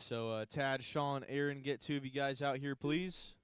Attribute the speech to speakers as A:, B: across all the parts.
A: So Tad, Sean, Aaron, get two of you guys out here, please.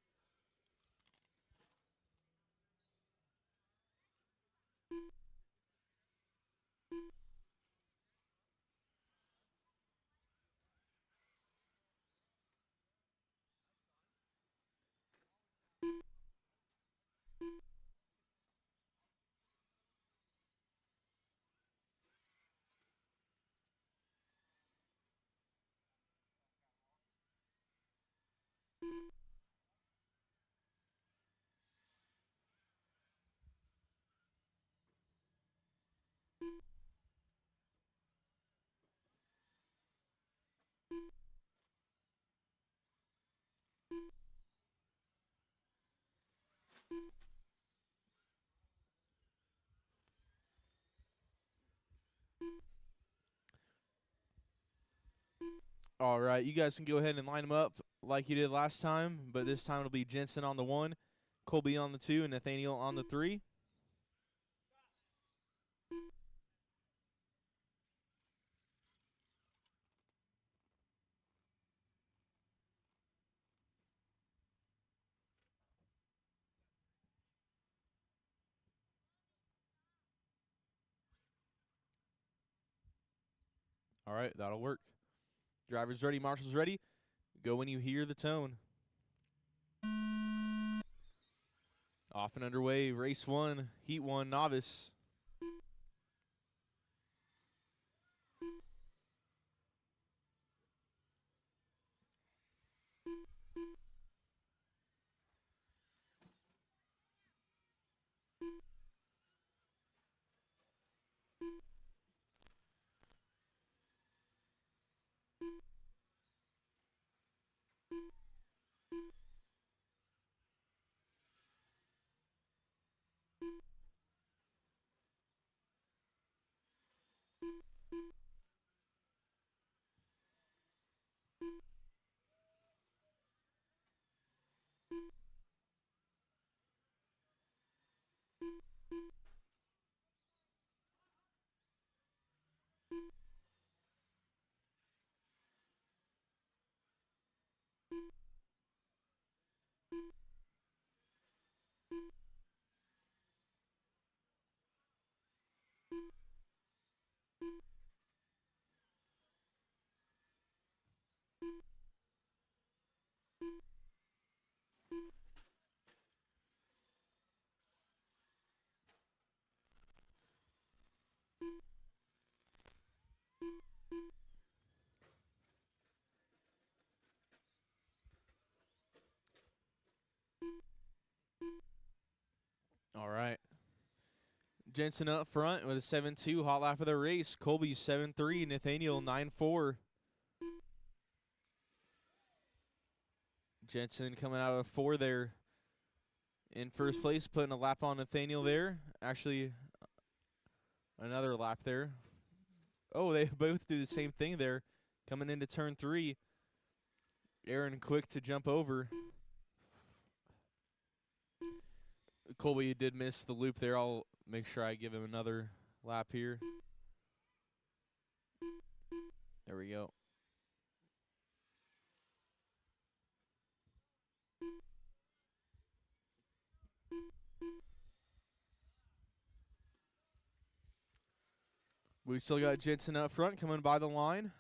A: All right, you guys can go ahead and line them up like you did last time, but this time it'll be Jensen on the 1, Colby on the 2, and Nathaniel on the 3. All right, that'll work. Drivers ready, marshals ready. Go when you hear the tone. Off and underway, race 1, heat 1, novice. All right. Jensen up front with a 7-2, hot lap of the race. Colby 7-3, Nathaniel 9-4. Jensen coming out of 4 there in first place, putting a lap on Nathaniel there. Actually, another lap there. Oh, they both do the same thing there. Coming into turn 3. Aaron quick to jump over. Colby did miss the loop there. I'll make sure I give him another lap here. There we go. We still got Jensen up front coming by the line.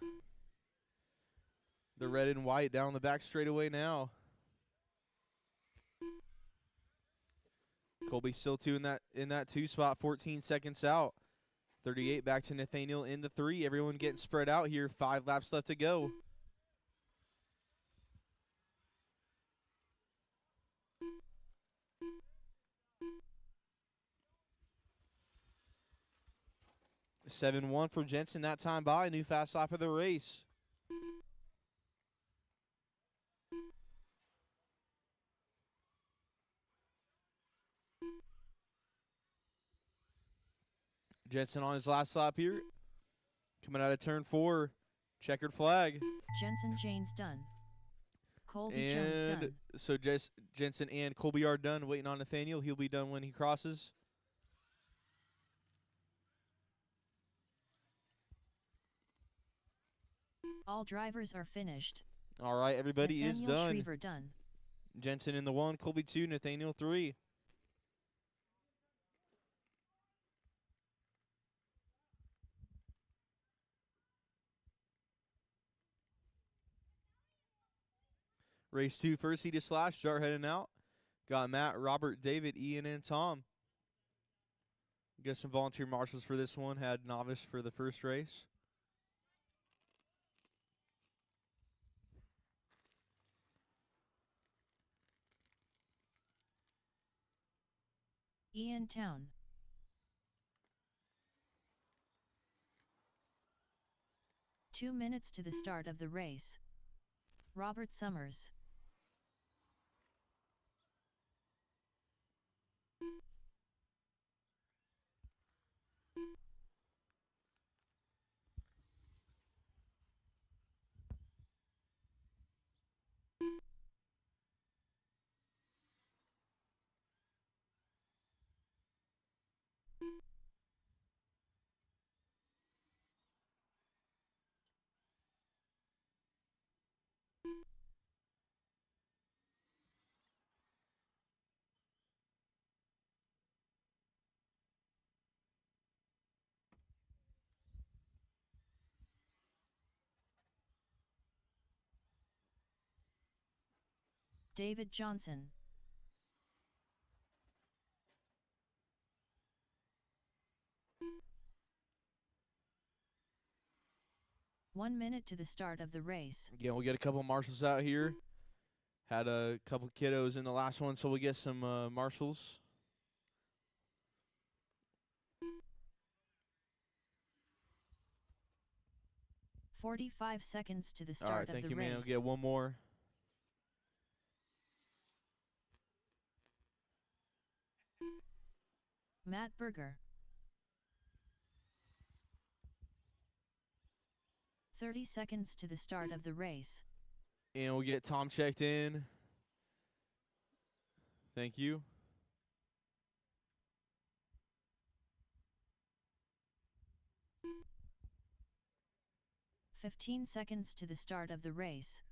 A: The red and white down the back straightaway now. Colby still two in that 2 spot, 14 seconds out. 38 back to Nathaniel in the 3. Everyone getting spread out here. 5 laps left to go. A 7-1 for Jensen that time by. New fast lap of the race. Jensen on his last lap here. Coming out of turn 4. Checkered flag.
B: Jensen Janes done. Colby
A: and
B: Jones done.
A: So Jensen and Colby are done. Waiting on Nathaniel. He'll be done when he crosses.
B: All drivers are finished.
A: All right, everybody is
B: Nathaniel
A: done.
B: Shriver done.
A: Jensen in the 1, Colby 2, Nathaniel 3. Race 2, first seed is Slash. Start heading out. Got Matt, Robert, David, Ian, and Tom. Get some volunteer marshals for this one. Had novice for the first race.
B: Ian Town. Two minutes to the start of the race. Robert Summers. David Johnson. One minute to the start of the race.
A: Again, we'll get a couple marshals out here. Had a couple kiddos in the last one, so we'll get some marshals.
B: "45 seconds to the
A: All right,
B: start of
A: thank
B: the
A: you, man. We'll
B: race.
A: get one more.
B: Matt Berger. 30 seconds to the start of the race.
A: And we'll get Tom checked in. Thank you.
B: "15 seconds to the start of the race.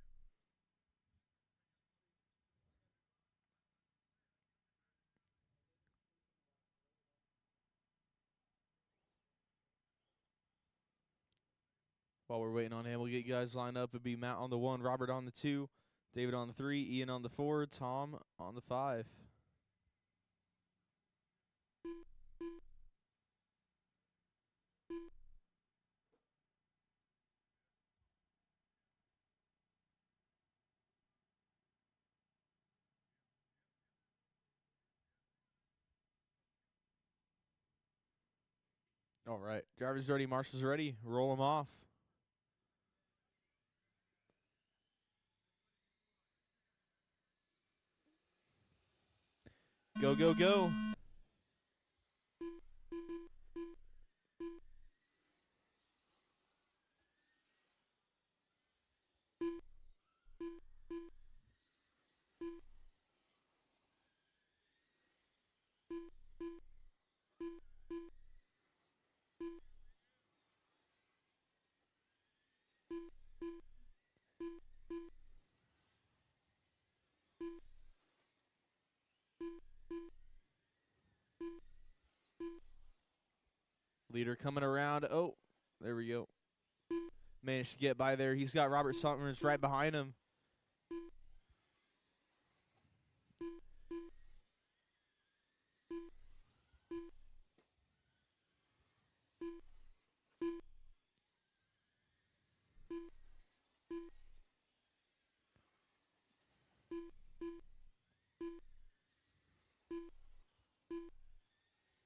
A: While we're waiting on him, we'll get you guys lined up. It'll be Matt on the 1, Robert on the 2, David on the 3, Ian on the 4, Tom on the 5. All right. Drivers ready, marshals ready. Roll them off. Go, go, go. Leader coming around. Oh, there we go. Managed to get by there. He's got Robert Summers right behind him.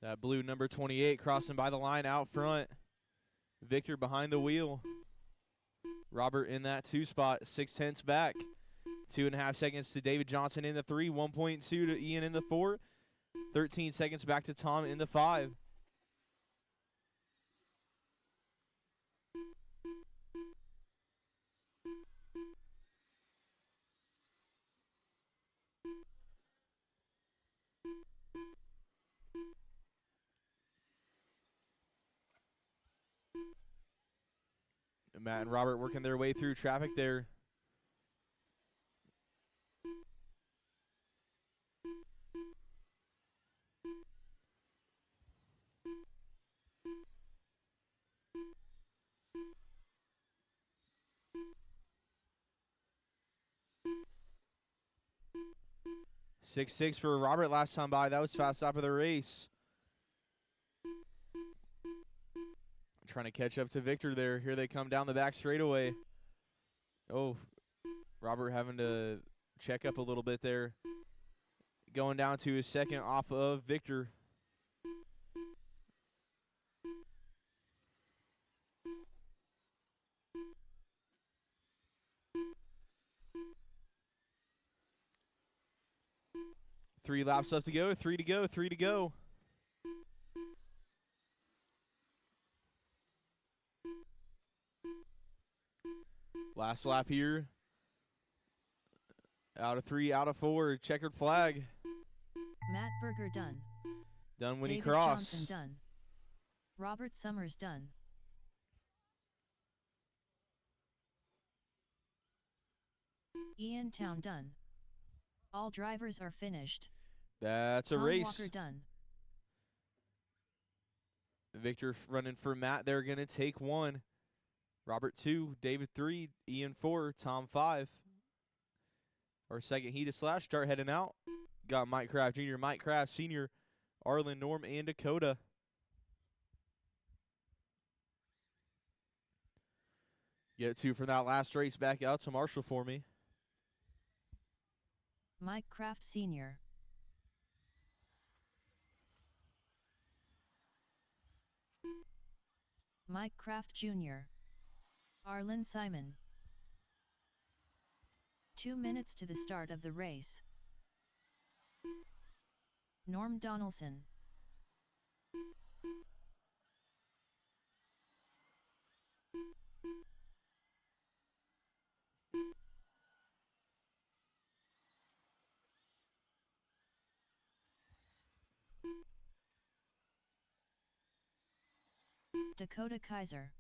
A: That blue number 28 crossing by the line out front. Victor behind the wheel. Robert in that 2 spot, 6/10 back. 2.5 seconds to David Johnson in the 3, 1.2 to Ian in the 4, 13 seconds back to Tom in the 5. Matt and Robert working their way through traffic there. 6-6 for Robert last time by. That was fast stop of the race. Trying to catch up to Victor there. Here they come down the back straightaway. Oh, Robert having to check up a little bit there. Going down to his second off of Victor. Three laps left to go. Three to go. Three to go. Last lap here. Out of 3, out of 4. Checkered flag.
B: Matt Berger done.
A: Done when he
B: David
A: crossed.
B: Johnson done. Robert Summers done. Ian Town done. All drivers are finished.
A: That's a
B: Tom
A: race.
B: Walker done.
A: Victor running for Matt. They're going to take 1. Robert 2, David 3, Ian 4, Tom 5. Our second heat of slash start heading out. Got Mike Kraft Jr., Mike Kraft Sr., Arlen, Norm, and Dakota. Get 2 from that last race back out to Marshall for me.
B: Mike Kraft Sr. Mike Kraft Jr. Arlen Simon. 2 minutes to the start of the race. Norm Donaldson. Dakota Kaiser.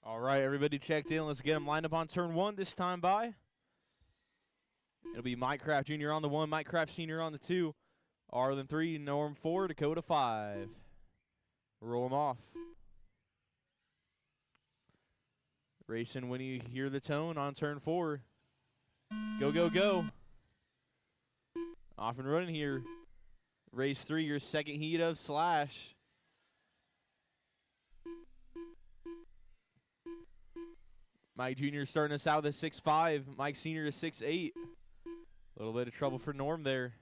A: All right, everybody checked in. Let's get them lined up on turn 1 this time by. It'll be Mike Kraft Jr. on the 1, Mike Kraft Sr. on the 2, Arlen 3, Norm 4, Dakota 5. Roll them off. Racing when you hear the tone on turn 4. Go, go, go. Off and running here. Race 3, your second heat of slash. Mike Jr. starting us out with a 6.5. Mike Sr. is 6.8. A little bit of trouble for Norm there.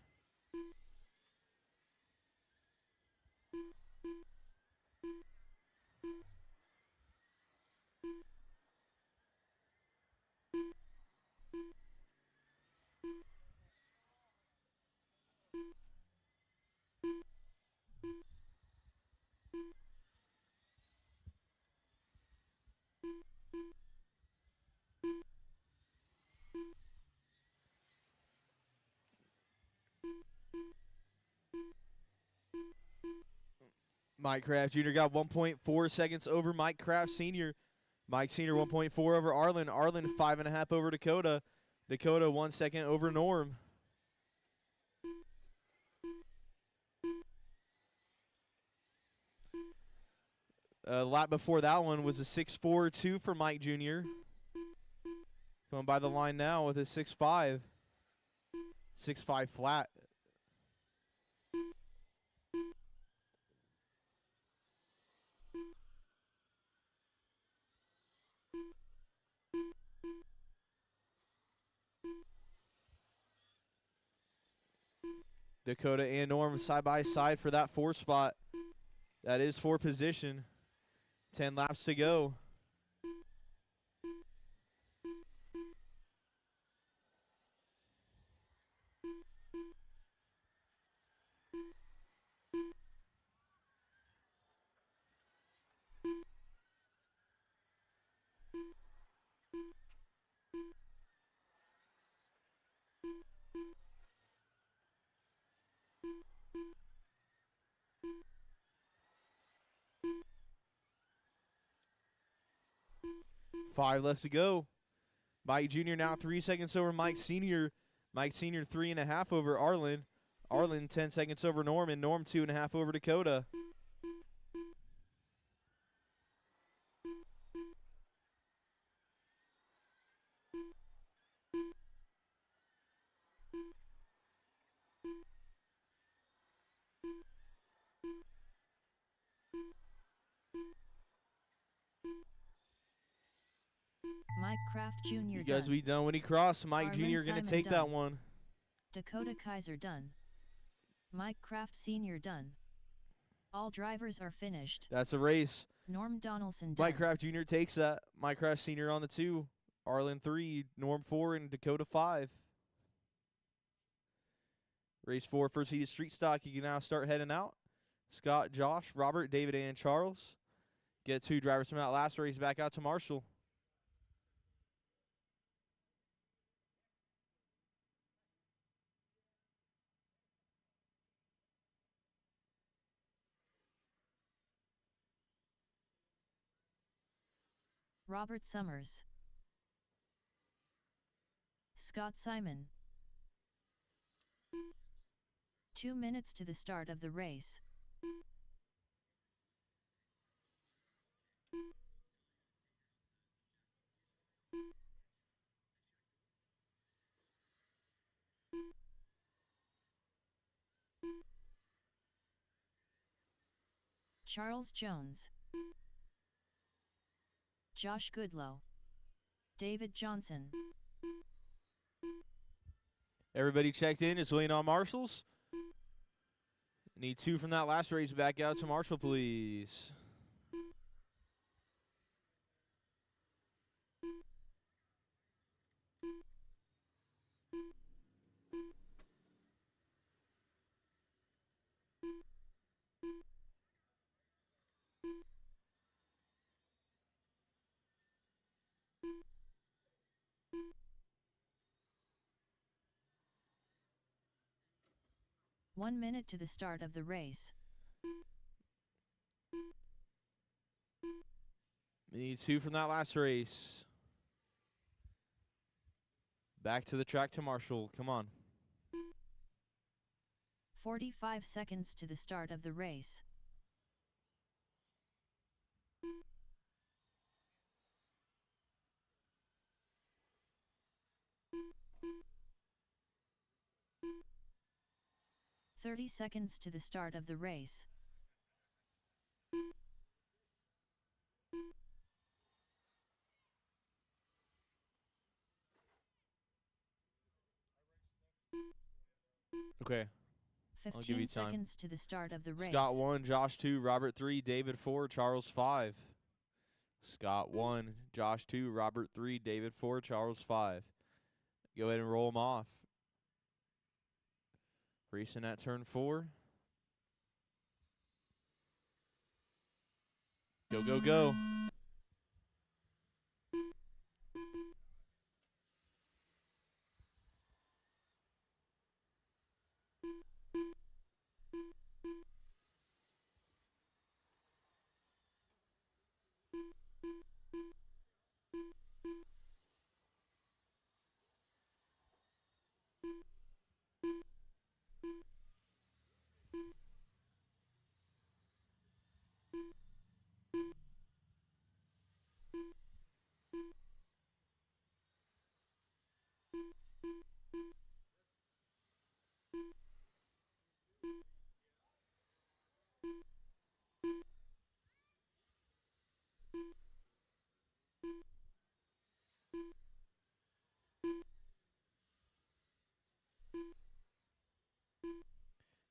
A: Mike Kraft Jr. got 1.4 seconds over Mike Kraft Sr. Mike Sr. 1.4 over Arlen. Arlen 5.5 over Dakota. Dakota 1 second over Norm. Lap before that one was a 6.42 for Mike Jr. Going by the line now with a 6.5. 6.5 flat. Dakota and Norm side by side for that 4 spot. That is 4 position. 10 laps to go. Five left to go. Mike Jr. now 3 seconds over Mike Sr. Mike Sr. 3.5 over Arlen. Arlen 10 seconds over Norm, and Norm 2.5 over Dakota.
B: Mike Kraft Jr.
A: You guys
B: done.
A: be done when he crossed. Mike
B: Arlen
A: Jr. gonna
B: Simon
A: take
B: done.
A: that one.
B: Dakota Kaiser done. Mike Kraft Sr. done. All drivers are finished.
A: That's a race.
B: Norm Donaldson done.
A: Mike Kraft Jr. takes that. Mike Kraft Sr. on the 2. Arlen 3, Norm 4, and Dakota 5. Race 4, first seeded street stock. You can now start heading out. Scott, Josh, Robert, David, and Charles. Get 2 drivers from that last race back out to Marshall.
B: Robert Summers. Scott Simon. 2 minutes to the start of the race. Charles Jones. Josh Goodlow. David Johnson.
A: Everybody checked in. Is waiting on Marshall's. Need 2 from that last race back out to Marshall, please.
B: One minute to the start of the race.
A: We need 2 from that last race. Back to the track to Marshall. Come on.
B: 45 seconds to the start of the race. "30 seconds to the start of the race.
A: Okay. I'll give
B: 15
A: you time.
B: seconds to the start of the race.
A: Scott 1, Josh 2, Robert 3, David 4, Charles 5. Scott 1, Josh 2, Robert 3, David 4, Charles 5. Go ahead and roll them off. Racing at turn 4. Go, go, go.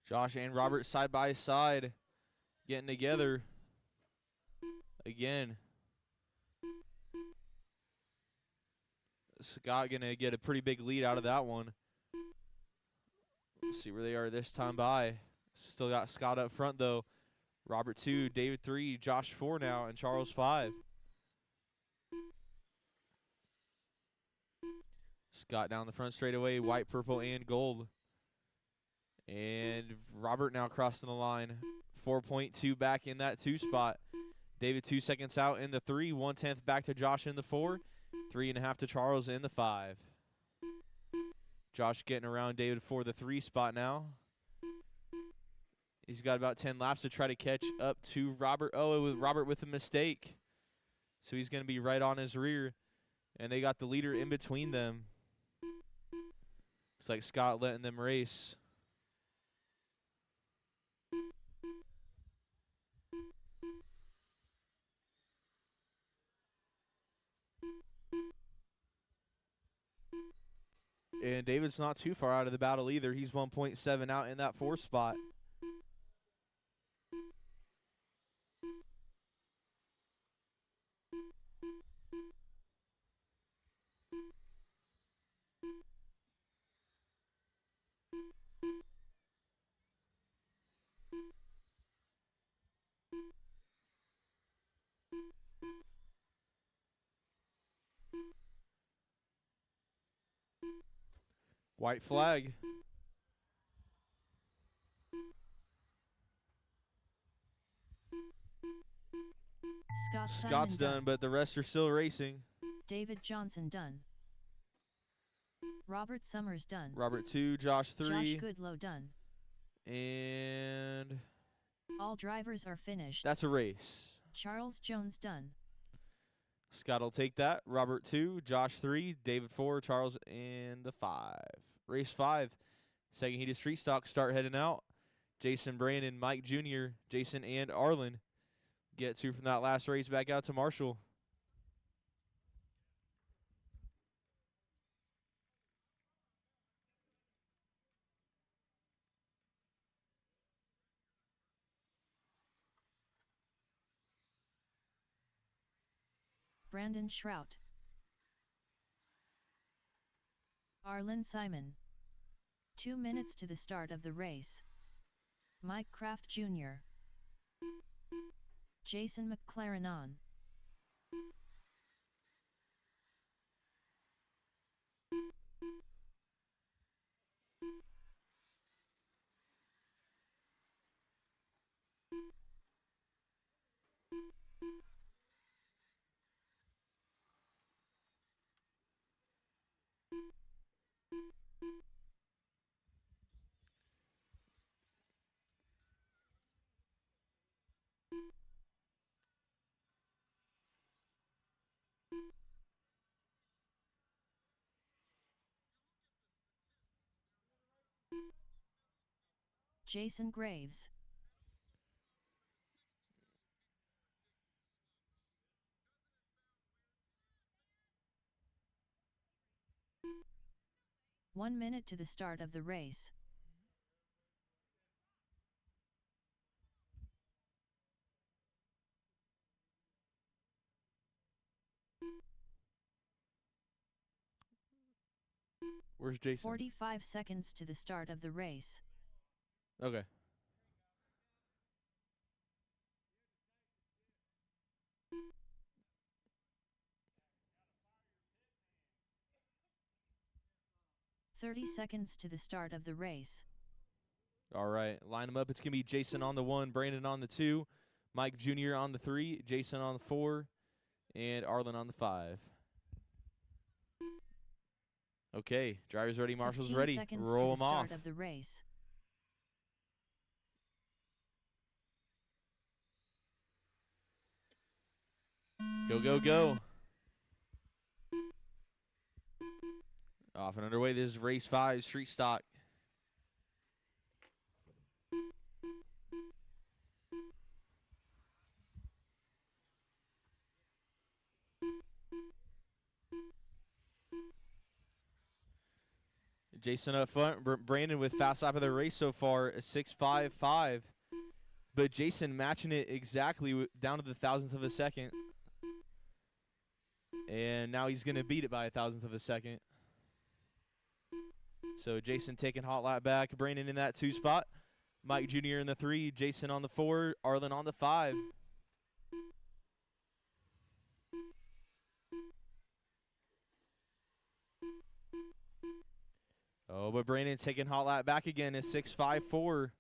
A: Josh and Robert side by side, getting together again. Scott going to get a pretty big lead out of that one. Let's see where they are this time by. Still got Scott up front, though. Robert 2, David 3, Josh 4 now, and Charles 5. Scott down the front straightaway, white, purple, and gold. And Robert now crossing the line. 4.2 back in that 2 spot. David 2 seconds out in the 3. 1/10 back to Josh in the 4. 3.5 to Charles in the 5. Josh getting around David for the 3 spot now. He's got about 10 laps to try to catch up to Robert. Oh, it was Robert with a mistake. So he's going to be right on his rear. And they got the leader in between them. Looks like Scott letting them race. And David's not too far out of the battle either. He's 1.7 out in that 4th spot. White flag.
B: Scott's
A: done, but the rest are still racing.
B: David Johnson done. Robert Summers done.
A: Robert 2, Josh 3.
B: Josh Goodlow done.
A: And
B: all drivers are finished.
A: That's a race.
B: Charles Jones done.
A: Scott will take that. Robert 2, Josh 3, David 4, Charles and the 5. Race 5. Second heat of street stock start heading out. Jason, Brandon, Mike Jr., Jason, and Arlen get to from that last race back out to Marshall.
B: Brandon Shrout. Arlen Simon. 2 minutes to the start of the race. Mike Kraft Jr. Jason McLaren on. Jason Graves. One minute to the start of the race.
A: Where's Jason?
B: 45 seconds to the start of the race.
A: Okay.
B: Seconds to the start of the race.
A: All right, line them up. It's going to be Jason on the 1, Brandon on the 2, Mike Jr. on the 3, Jason on the 4, and Arlen on the 5. Okay, drivers ready, marshals ready. Roll them off.
B: Start of the race.
A: Go, go, go. Off and underway. This is race 5, street stock. Jason up front. Brandon with fast lap of the race so far, a 6.55. But Jason matching it exactly down to the thousandth of a second. And now he's going to beat it by a thousandth of a second. So Jason taking hot lap back. Brandon in that 2 spot. Mike Jr. in the 3. Jason on the 4. Arlen on the 5. Oh, but Brandon's taking hot lap back again at 6.54.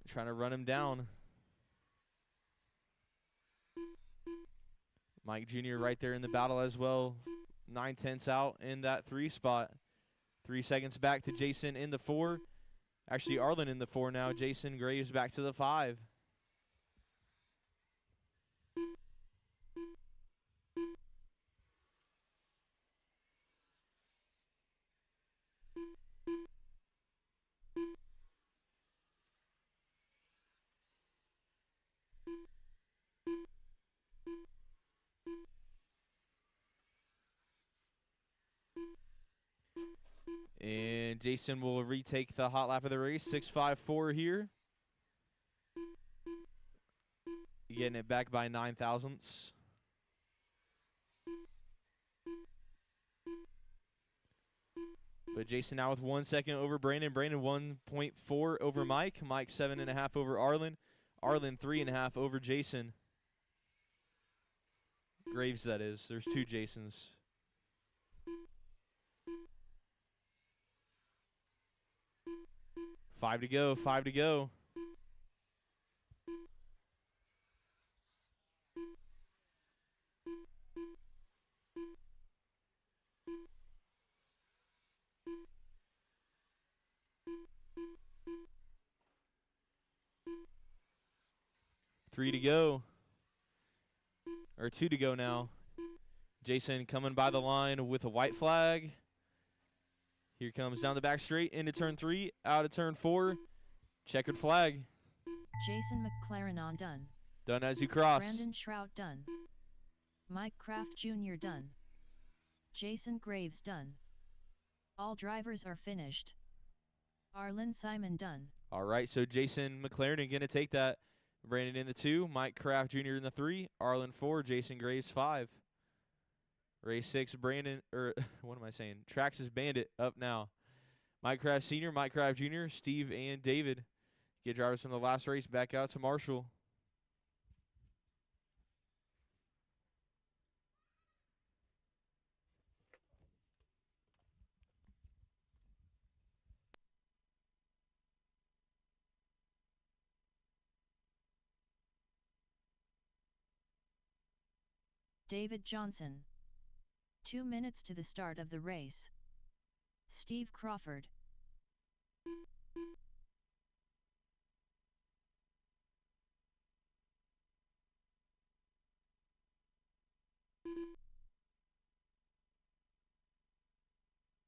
A: Trying to run him down. Mike Jr. right there in the battle as well. 9/10 out in that 3 spot. 3 seconds back to Jason in the 4. Actually, Arlen in the 4 now. Jason Graves back to the 5. And Jason will retake the hot lap of the race. 6.54 here. Getting it back by 9 thousandths. But Jason now with 1 second over Brandon. Brandon 1.4 over Mike. Mike 7.5 over Arlen. Arlen 3.5 over Jason. Graves, that is. There's 2 Jasons. Five to go. 5 to go. Three to go. Or 2 to go now. Jason coming by the line with a white flag. Here comes down the back straight into turn 3, out of turn 4. Checkered flag.
B: Jason McLaren on done.
A: Done as you cross.
B: Brandon Shrout done. Mike Kraft Jr. done. Jason Graves done. All drivers are finished. Arlen Simon done.
A: All right, so Jason McLaren going to take that. Brandon in the 2, Mike Kraft Jr. in the 3, Arlen 4, Jason Graves 5. Race 6, Brandon, or what am I saying? Traxxas Bandit up now. Mike Kraft Sr., Mike Kraft Jr., Steve, and David get drivers from the last race back out to Marshall.
B: David Johnson. 2 minutes to the start of the race. Steve Crawford.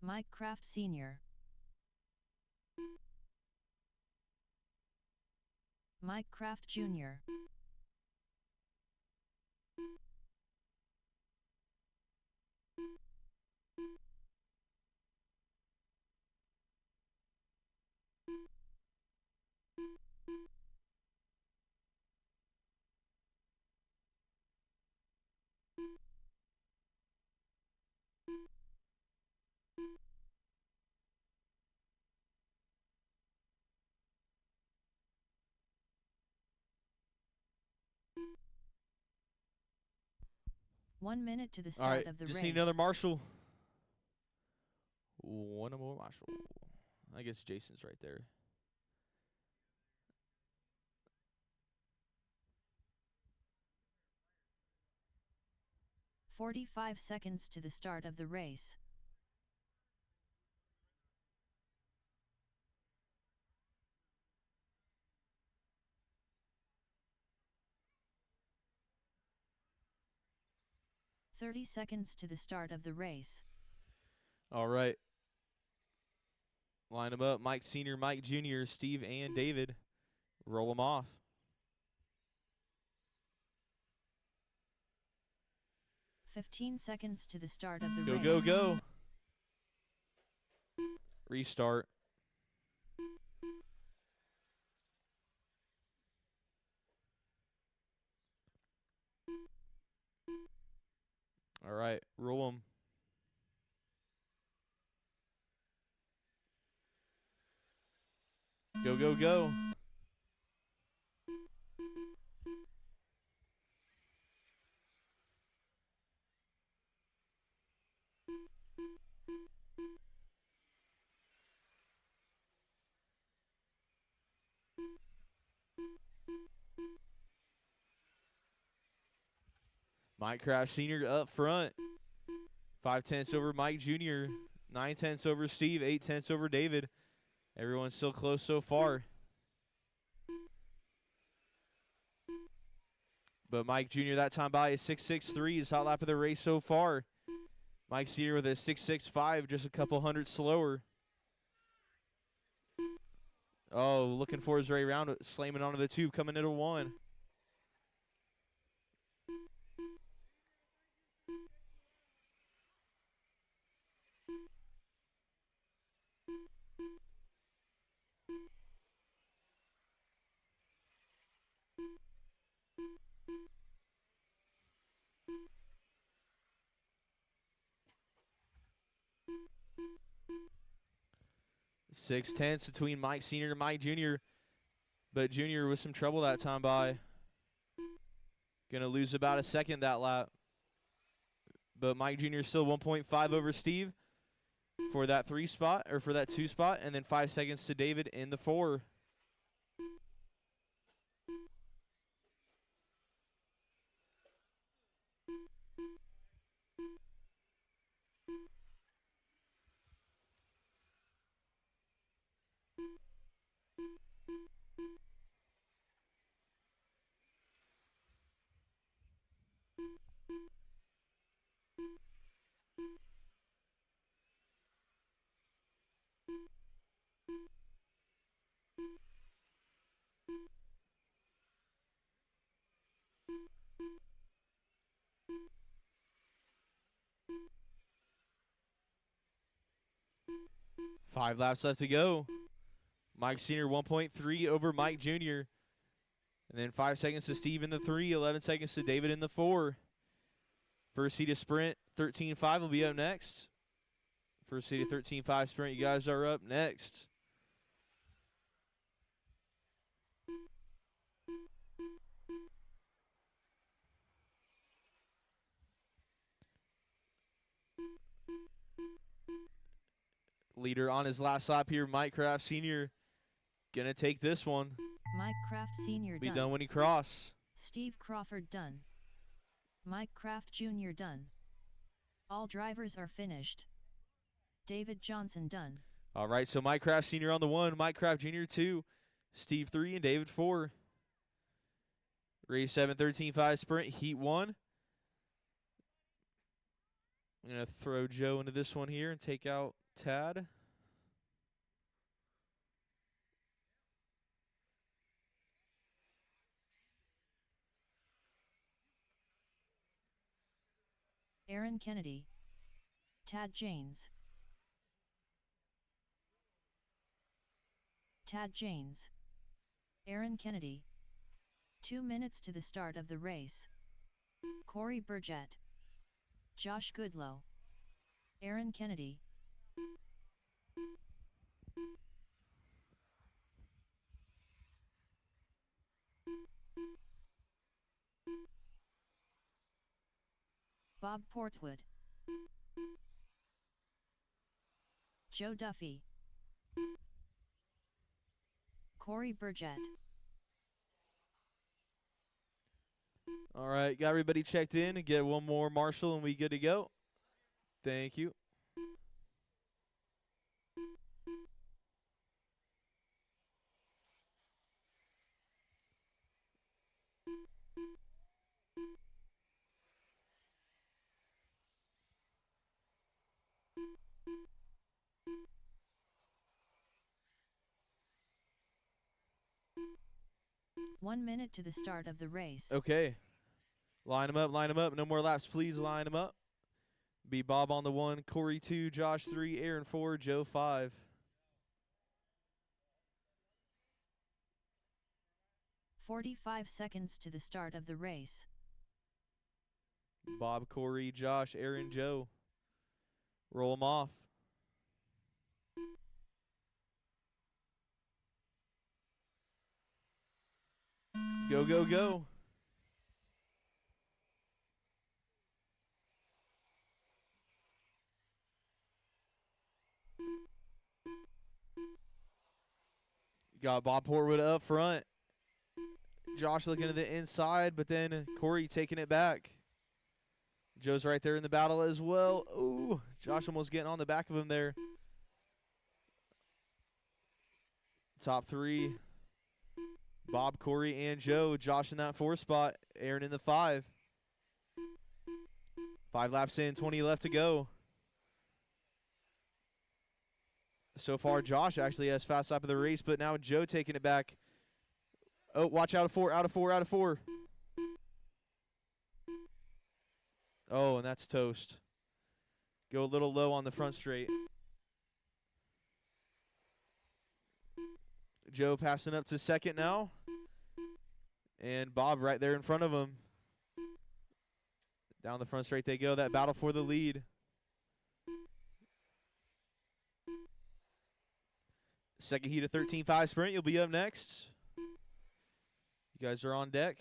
B: Mike Kraft Sr. Mike Kraft Jr. One minute to the start of the race.
A: Just need another Marshall. One more Marshall. I guess Jason's right there.
B: "45 seconds to the start of the race. "30 seconds to the start of the race.
A: All right. Line them up. Mike Sr., Mike Jr., Steve, and David. Roll them off.
B: "15 seconds to the start of the
A: Go,
B: race.
A: go, go. Restart. All right, roll them. Go, go, go. Mike Kraft Sr. up front. 5/10 over Mike Jr., 9/10 over Steve, 8/10 over David. Everyone's still close so far. But Mike Jr. that time by is 6.63, his hot lap of the race so far. Mike Sr. with a 6.65, just a couple hundred slower. Oh, looking for his way around, slamming onto the tube, coming into one. Six tenths between Mike Sr. and Mike Jr. But Jr. with some trouble that time by. Gonna lose about a second that lap. But Mike Jr. is still 1.5 over Steve for that 3 spot, or for that 2 spot, and then 5 seconds to David in the 4. Five laps left to go. Mike Sr. 1.3 over Mike Jr. And then 5 seconds to Steve in the 3, 11 seconds to David in the 4. First seed of sprint, 13.5 will be up next. First seed of 13.5 sprint, you guys are up next. Leader on his last lap here, Mike Kraft Sr. Gonna take this one.
B: Mike Kraft Sr.
A: Be
B: done.
A: done when he cross.
B: Steve Crawford done. Mike Kraft Jr. done. All drivers are finished. David Johnson done.
A: All right, so Mike Kraft Sr. on the 1, Mike Kraft Jr. 2, Steve 3, and David 4. Race 7, 13.5 sprint, heat 1. I'm going to throw Joe into this one here and take out Tad.
B: Aaron Kennedy. Tad Janes. Tad Janes. Aaron Kennedy. 2 minutes to the start of the race. Corey Burgett. Josh Goodlow. Aaron Kennedy. Bob Portwood. Joe Duffy. Corey Burgett.
A: All right, got everybody checked in and get one more Marshall and we good to go. Thank you.
B: One minute to the start of the race.
A: Okay. Line them up, line them up. No more laps, please line them up. Be Bob on the 1, Corey 2, Josh 3, Aaron 4, Joe 5.
B: "45 seconds to the start of the race.
A: Bob, Corey, Josh, Aaron, Joe. Roll them off. Go, go, go. Got Bob Portwood up front. Josh looking to the inside, but then Corey taking it back. Joe's right there in the battle as well. Ooh, Josh almost getting on the back of him there. Top three, Bob, Corey, and Joe. Josh in that 4 spot. Aaron in the 5. 5 laps in, 20 left to go. So far, Josh actually has fast lap of the race, but now Joe taking it back. Oh, watch out of 4, out of 4, out of 4. Oh, and that's toast. Go a little low on the front straight. Joe passing up to second now. And Bob right there in front of him. Down the front straight they go. That battle for the lead. Second heat of 13.5 sprint. You'll be up next. You guys are on deck.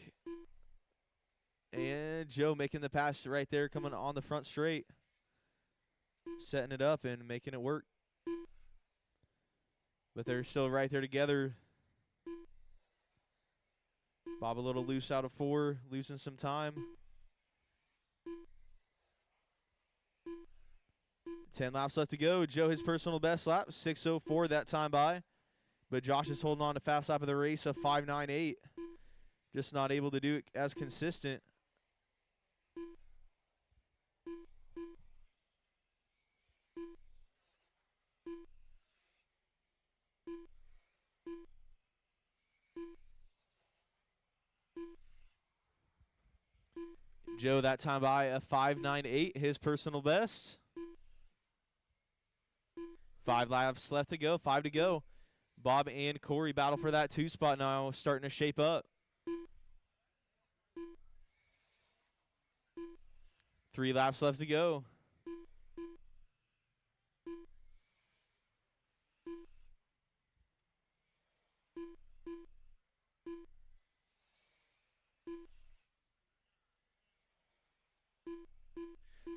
A: And Joe making the pass right there, coming on the front straight. Setting it up and making it work. But they're still right there together. Bob a little loose out of 4, losing some time. 10 laps left to go. Joe, his personal best lap, 6:04 that time by. But Josh is holding on to fast lap of the race of 5:98. Just not able to do it as consistent. Joe that time by a 5:98, his personal best. 5 laps left to go, 5 to go. Bob and Corey battle for that 2 spot now, starting to shape up. 3 laps left to go.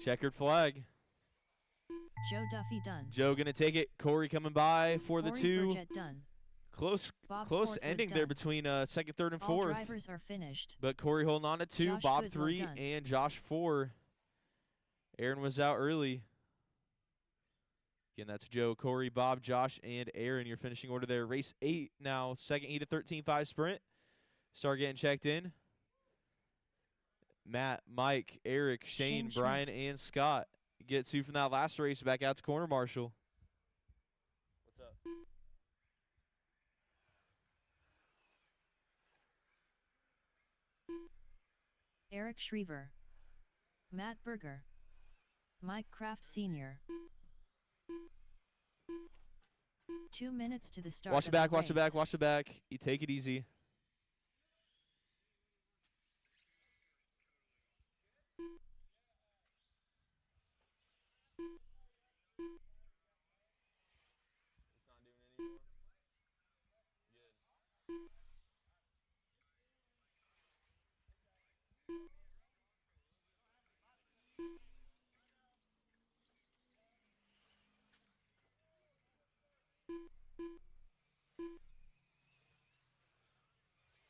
A: Checkered flag.
B: Joe Duffy done.
A: Joe gonna take it. Corey coming by for the
B: Corey
A: 2.
B: Burgett done.
A: Close
B: Bob
A: close
B: Forthwood
A: ending
B: done.
A: there between second, third, and
B: All
A: 4th.
B: drivers are finished.
A: But Corey holding on to 2,
B: Josh
A: Bob
B: Goodlow
A: 3,
B: done.
A: and Josh 4. Aaron was out early. Again, that's Joe, Corey, Bob, Josh, and Aaron. Your finishing order there. Race 8 now. Second heat of 13.5 sprint. Start getting checked in. Matt, Mike, Eric, Shane,
B: Shane
A: Brian,
B: Schmidt.
A: and Scott. Get 2 from that last race back out to corner marshal. What's up?
B: Eric Schriever. Matt Berger. Mike Kraft Sr. 2 minutes to the start.
A: Watch the
B: of
A: back,
B: the
A: watch the back,
B: race.
A: watch the back. You take it easy.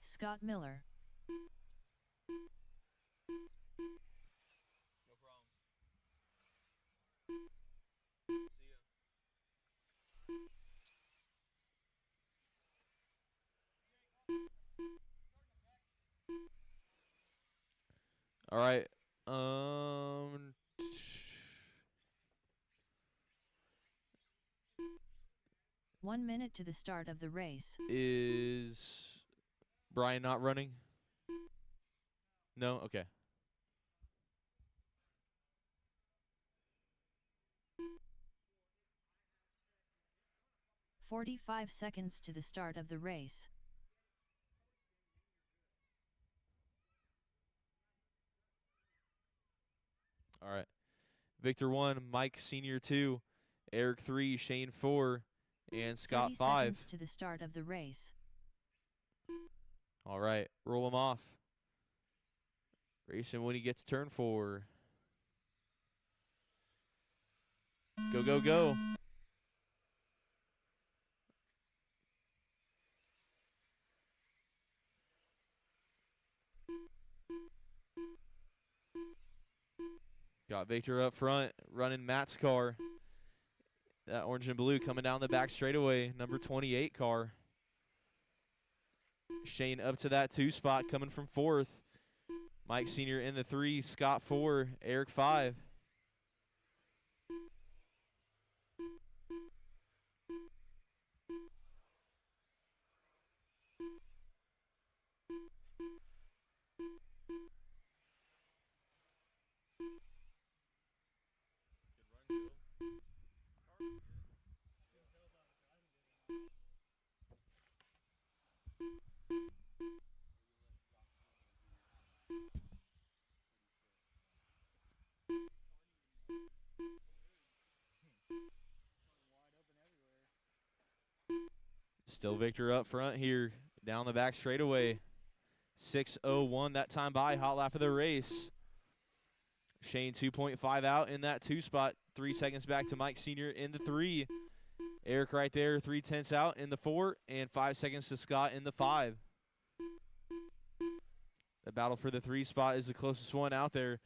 B: Scott Miller.
A: All right.
B: 1 minute to the start of the race.
A: Is Brian not running? No? Okay.
B: "45 seconds to the start of the race.
A: All right. Victor 1, Mike Senior 2, Eric 3, Shane 4, and Scott
B: 30
A: 5.
B: seconds to the start of the race.
A: All right. Roll him off. Racing when he gets turn 4. Go, go, go. Got Victor up front, running Matt's car. That orange and blue coming down the back straightaway, number 28 car. Shane up to that 2 spot, coming from 4th. Mike Sr. in the 3, Scott 4, Eric 5. Still Victor up front here, down the back straightaway. 6:01 that time by, hot lap of the race. Shane 2.5 out in that 2 spot, 3 seconds back to Mike Sr. in the 3. Eric right there, 3/10 out in the 4, and 5 seconds to Scott in the 5. The battle for the 3 spot is the closest one out there.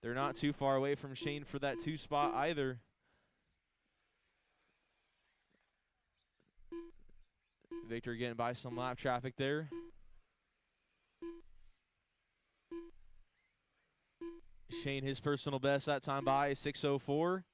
A: They're not too far away from Shane for that 2 spot either. Victor getting by some lap traffic there. Shane, his personal best that time by, 6:04.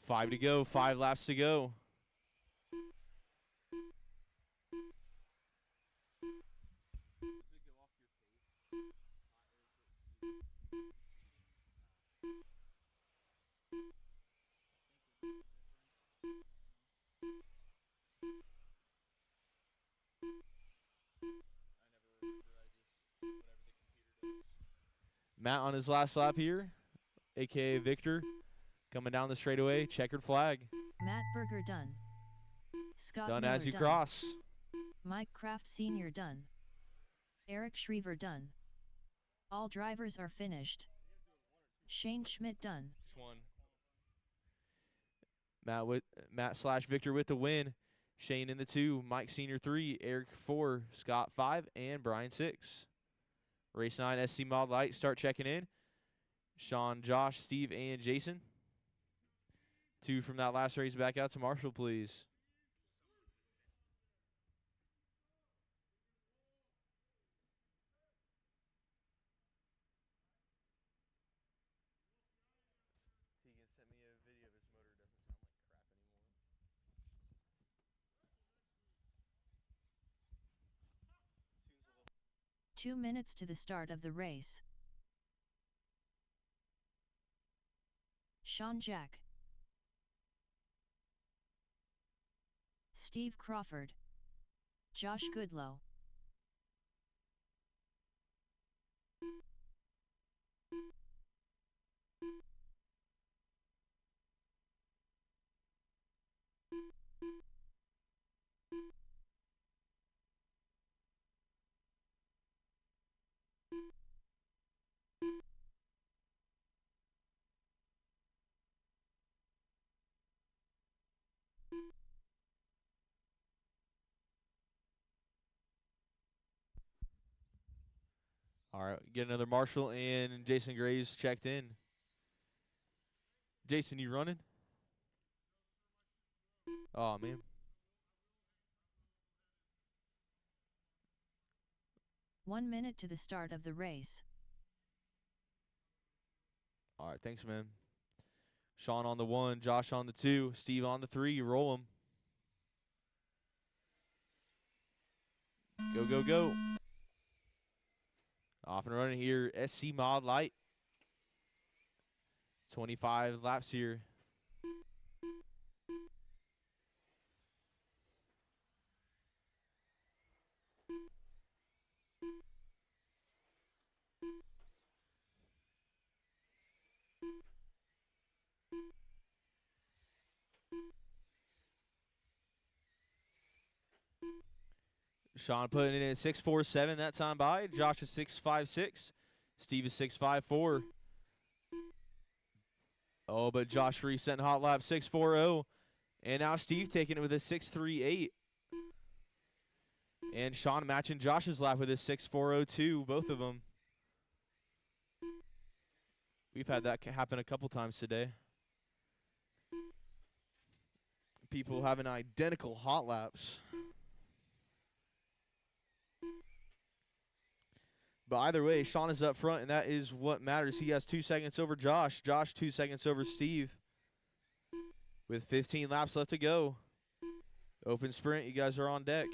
A: Five to go, 5 laps to go. Matt on his last lap here, a.k.a. Victor, coming down the straightaway, checkered flag.
B: Matt Berger done. Scott
A: Done
B: Miller
A: as you
B: done.
A: cross.
B: Mike Kraft Sr. done. Eric Schriever done. All drivers are finished. Shane Schmidt done.
A: Matt/Victor with the win. Shane in the 2, Mike Sr. 3, Eric 4, Scott 5, and Brian 6. Race 9 SC Mod Light start checking in. Sean, Josh, Steve, and Jason. 2 from that last race back out to Marshall, please. Tegan sent me a video of his motor. Doesn't sound like crap anymore.
B: 2 minutes to the start of the race. Sean Jack, Steve Crawford, Josh Goodlow.
A: All right, get another Marshall and Jason Graves checked in. Jason, you running? Oh, man.
B: One minute to the start of the race.
A: All right, thanks, man. Sean on the 1, Josh on the 2, Steve on the 3. Roll them. Go, go, go. Off and running here, SC Mod Light. 25 laps here. Sean putting it in at 6.47 that time by. Josh is 6.56. Steve is 6.54. Oh, but Josh resetting hot lap 6.40. And now Steve taking it with a 6.38. And Sean matching Josh's lap with a 6.402, both of them. We've had that happen a couple times today. People having identical hot laps. But either way, Sean is up front, and that is what matters. He has 2 seconds over Josh. Josh 2 seconds over Steve. With 15 laps left to go. Open sprint, you guys are on deck.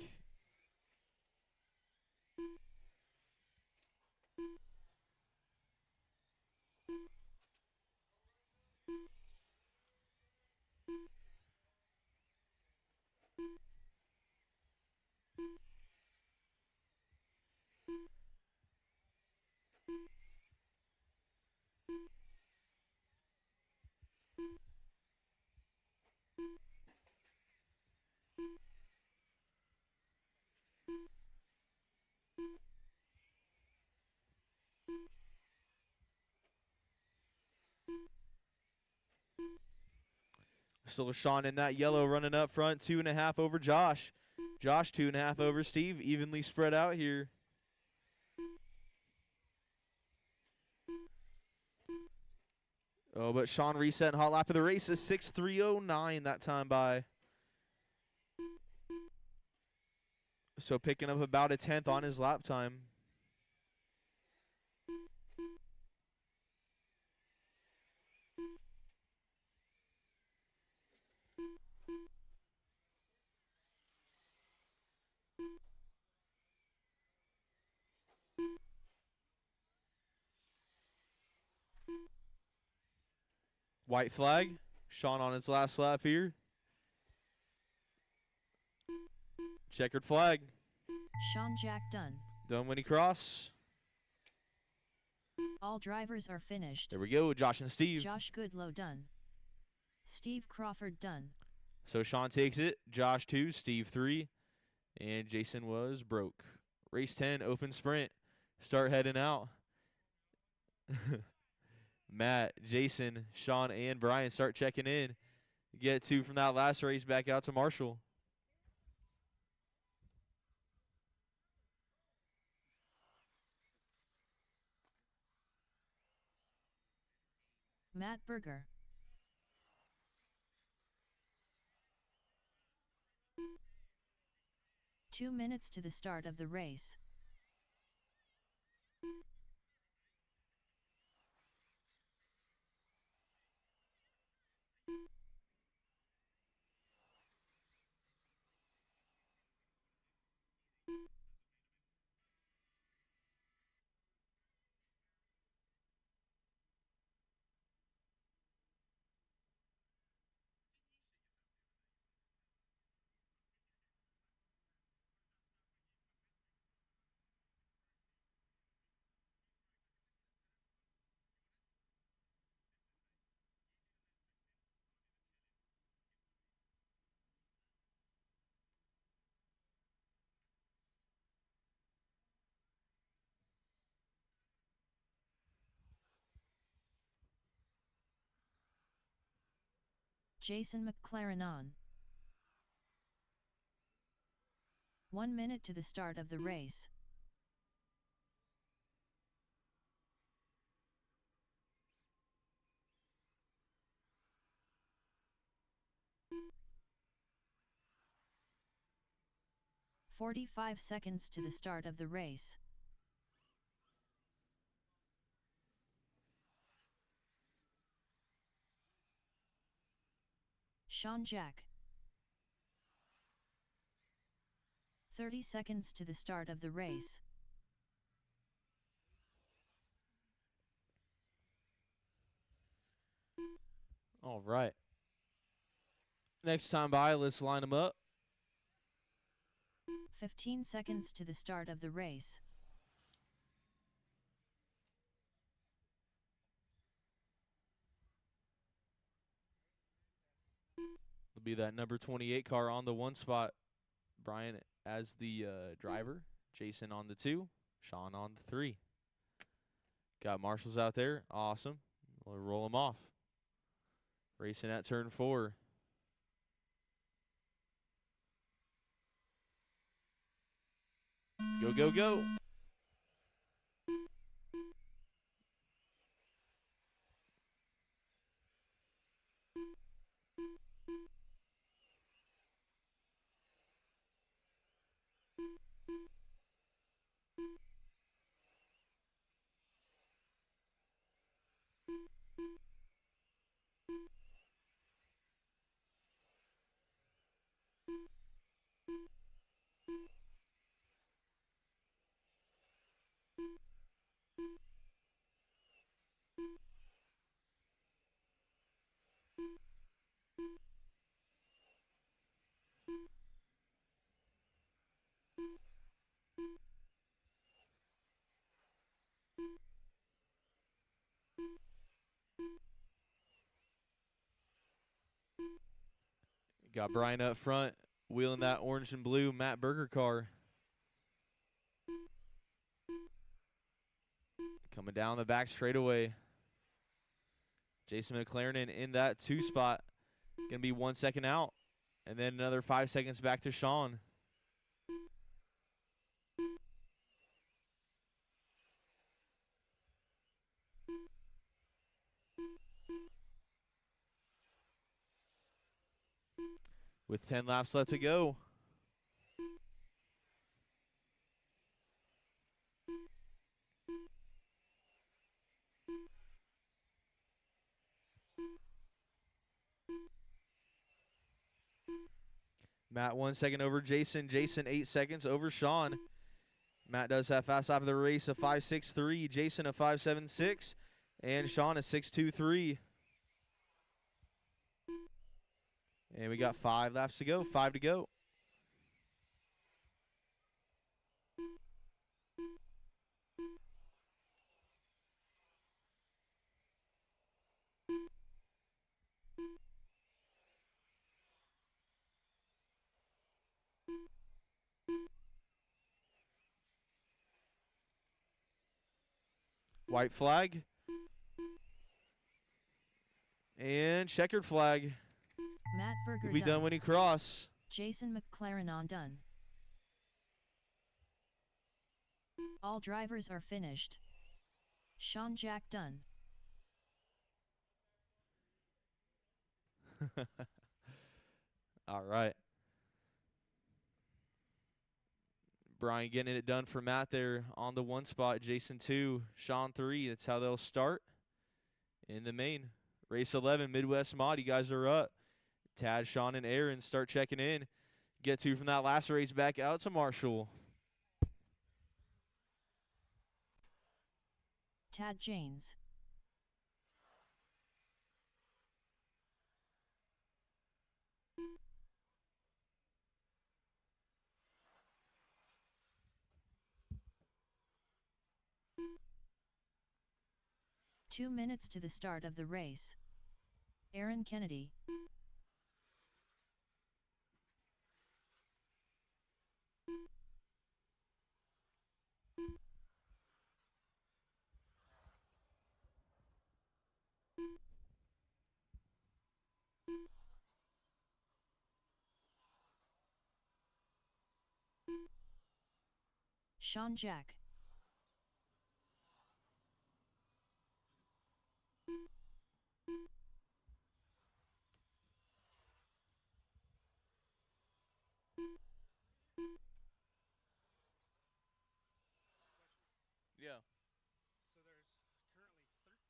A: So Sean in that yellow running up front, 2.5 over Josh. Josh 2.5 over Steve, evenly spread out here. Oh, but Sean reset hot lap of the race is 6.309 that time by. So picking up about a 10th on his lap time. White flag. Sean on his last lap here. Checkered flag.
B: Sean Jack done.
A: Done when he cross.
B: All drivers are finished.
A: There we go, Josh and Steve.
B: Josh Goodlow done. Steve Crawford done.
A: So Sean takes it. Josh 2, Steve 3. And Jason was broke. Race 10, open sprint. Start heading out. Matt, Jason, Sean, and Brian start checking in. Get 2 from that last race back out to Marshall.
B: Matt Berger. Two minutes to the start of the race. Jason McLaren on. 1 minute to the start of the race. "45 seconds to the start of the race. Sean Jack. 30 seconds to the start of the race.
A: All right. Next time by, let's line them up.
B: 15 seconds to the start of the race.
A: It'll be that number 28 car on the 1 spot. Brian as the driver. Jason on the 2. Sean on the 3. Got marshals out there. Awesome. We'll roll them off. Racing at turn 4. Go, go, go. Got Brian up front, wheeling that orange and blue Matt Berger car. Coming down the back straightaway. Jason McLaren in that 2 spot. Going to be 1 second out. And then another 5 seconds back to Sean. With 10 laps left to go. Matt 1 second over Jason. Jason 8 seconds over Sean. Matt does have fast lap of the race, a 5.63. Jason a 5.76. And Sean a 6.23. And we got 5 laps to go. 5 to go. White flag. And checkered flag.
B: Matt Berger
A: We done when he cross.
B: Jason McLaren on done. All drivers are finished. Sean Jack done.
A: All right. Brian getting it done for Matt there on the 1 spot. Jason 2, Sean 3. That's how they'll start in the main. Race 11, Midwest Mod. You guys are up. Tad, Sean, and Aaron start checking in. Get 2 from that last race back out to Marshall.
B: Tad Janes. Two minutes to the start of the race. Aaron Kennedy. Sean Jack.
A: Yeah.
C: So there's currently 13 Christian 5 right?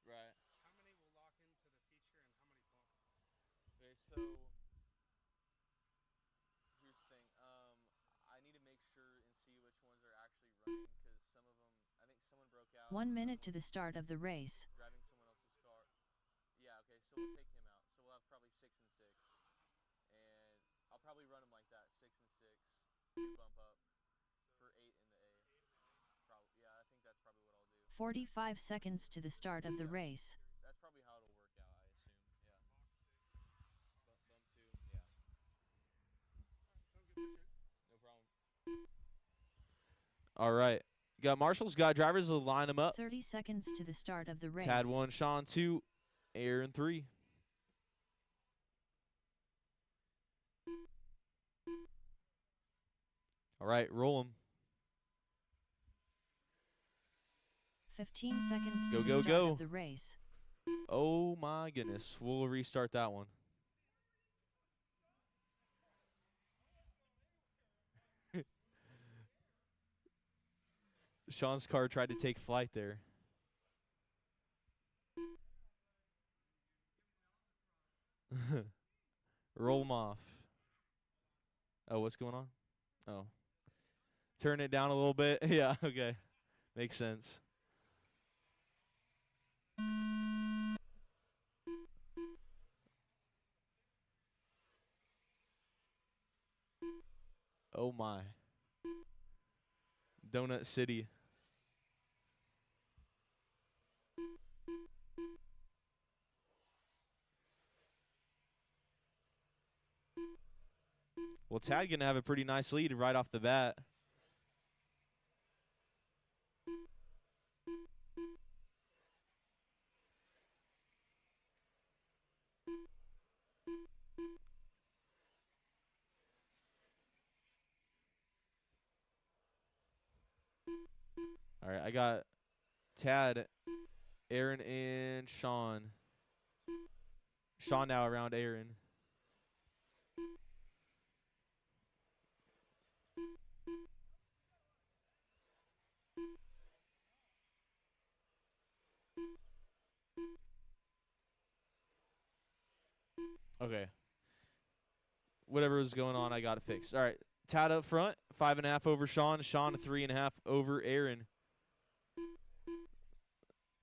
A: Right.
C: How many will lock into the feature and how many won't?
A: Okay, so here's the thing. I need to make sure and see which ones are actually running because some of them, I think someone broke out.
B: 1 minute to the start of the race.
A: Driving someone else's car. Yeah, okay, so we'll take him out. So we'll have probably 6 and 6. And I'll probably run them like that, 6 and 6. 2 bump up for 8 in the A. Probably, yeah, I think that's probably what I'll do.
B: 45 seconds to the start of the race.
A: That's probably how it'll work out, I assume. Yeah. Bump 2, yeah.
C: Sounds good.
A: No problem. All right. Got Marshall's got drivers to line them up.
B: 30 seconds to the start of the race.
A: Tad 1, Sean 2, Aaron 3. All right, roll 'em.
B: 15 seconds
A: Go,
B: to the
A: go,
B: start
A: go.
B: of the race.
A: Oh my goodness. We'll restart that one. Sean's car tried to take flight there. Roll 'em off. Oh, what's going on? Oh. Turn it down a little bit. Yeah, okay. Makes sense. Oh my. Donut City. Well, Tad gonna have a pretty nice lead right off the bat. All right, I got Tad, Aaron, and Sean. Sean now around Aaron. Okay. Whatever was going on, I got it fixed. All right. Tad up front, 5.5 over Sean. Sean 3.5 over Aaron.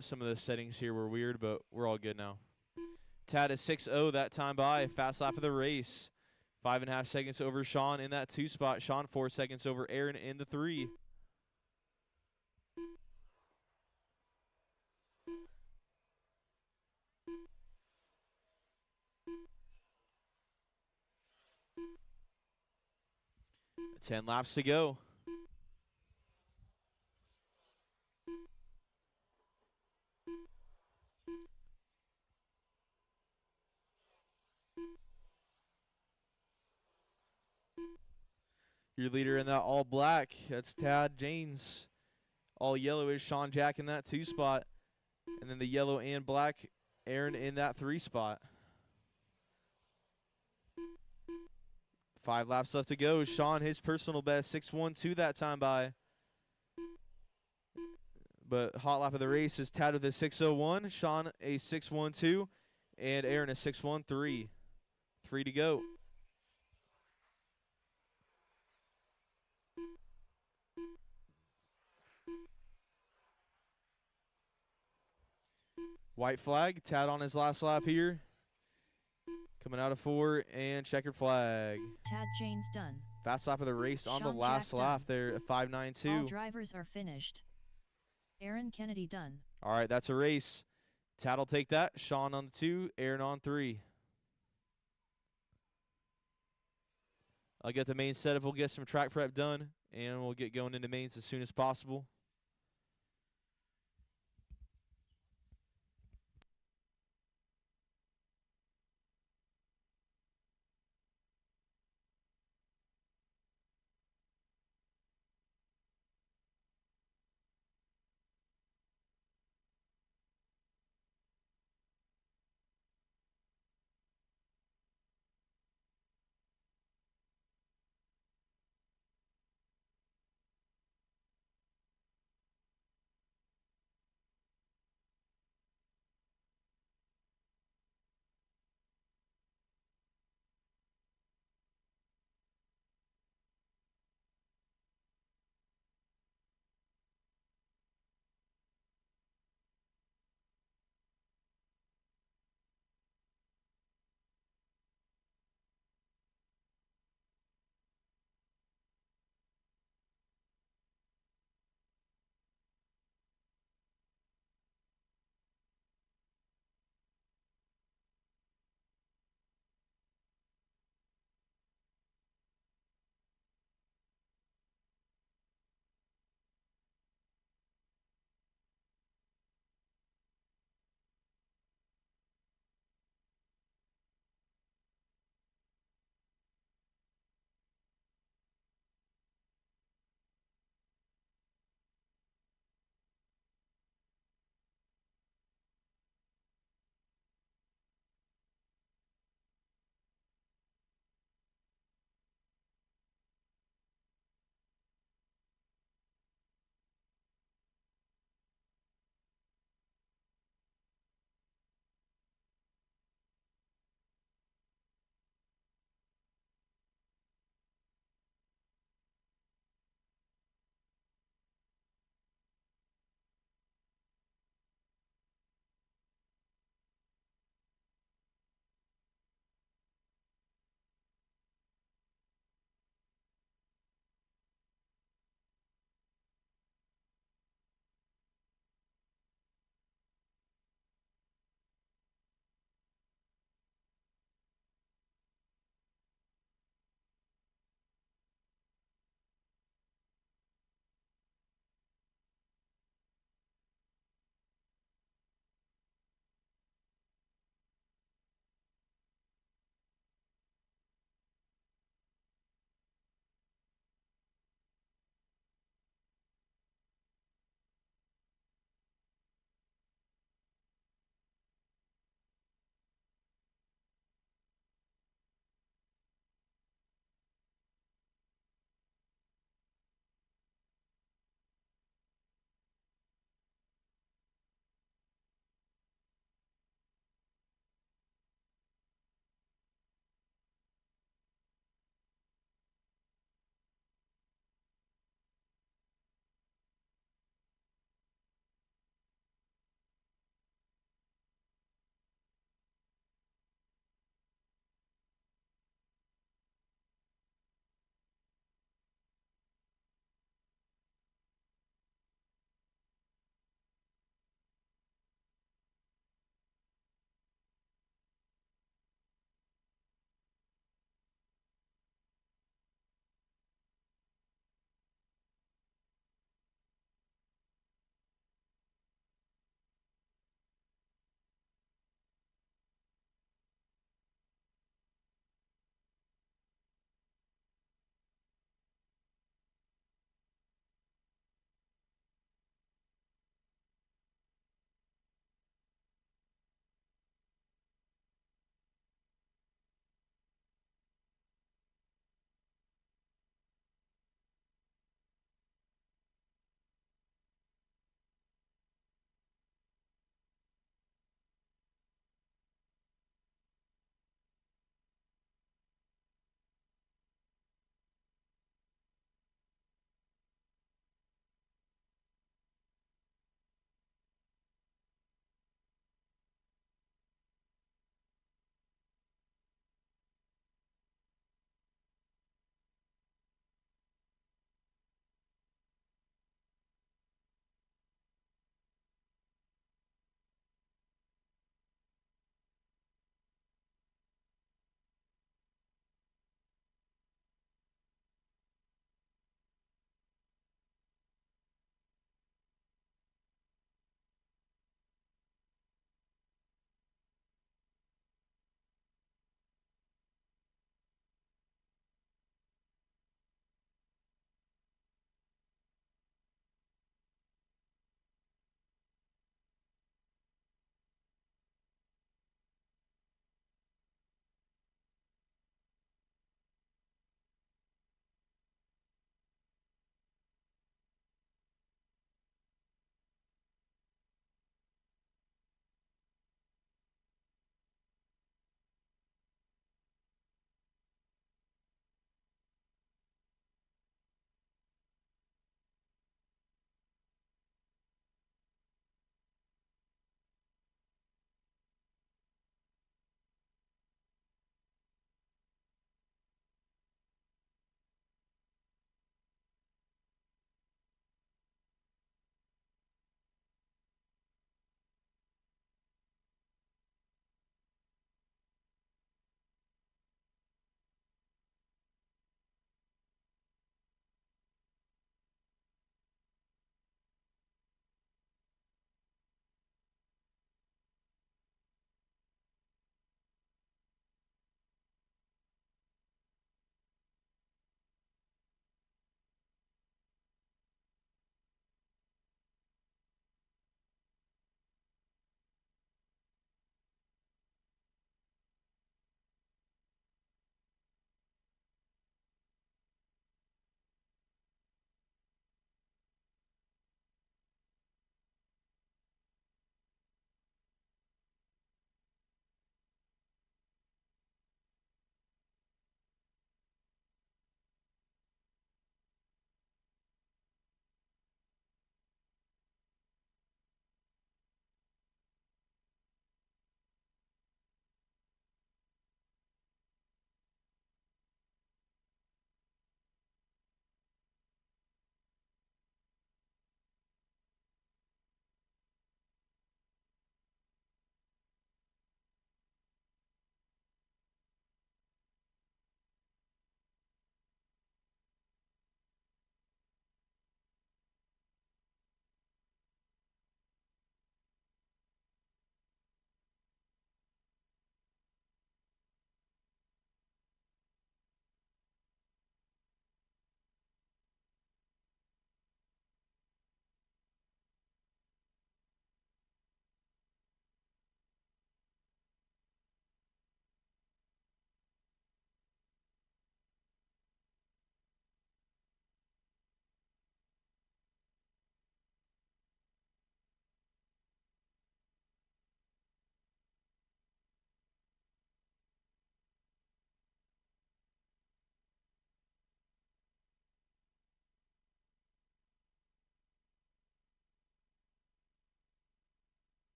A: Some of the settings here were weird, but we're all good now. Tad is 6-0 that time by. Fast lap of the race. 5.5 seconds over Sean in that 2 spot. Sean 4 seconds over Aaron in the 3. Ten laps to go. Your leader in that all black, that's Tad Janes. All yellow is Sean Jack in that 2 spot. And then the yellow and black, Aaron in that 3 spot. 5 laps left to go. Sean, his personal best, 6.12 that time by. But hot lap of the race is Tad with a 6.01, Sean a 6.12, and Aaron a 6.13. 3 to go. White flag, Tad on his last lap here. Coming out of 4, and checkered flag.
B: Tad Janes done.
A: Fast lap of the race on the
B: Sean
A: last
B: Jack
A: lap
B: done.
A: there at 5.92.
B: All drivers are finished. Aaron Kennedy done.
A: All right, that's a race. Tad will take that. Sean on the 2, Aaron on 3. I'll get the main setup. We'll get some track prep done, and we'll get going into mains as soon as possible.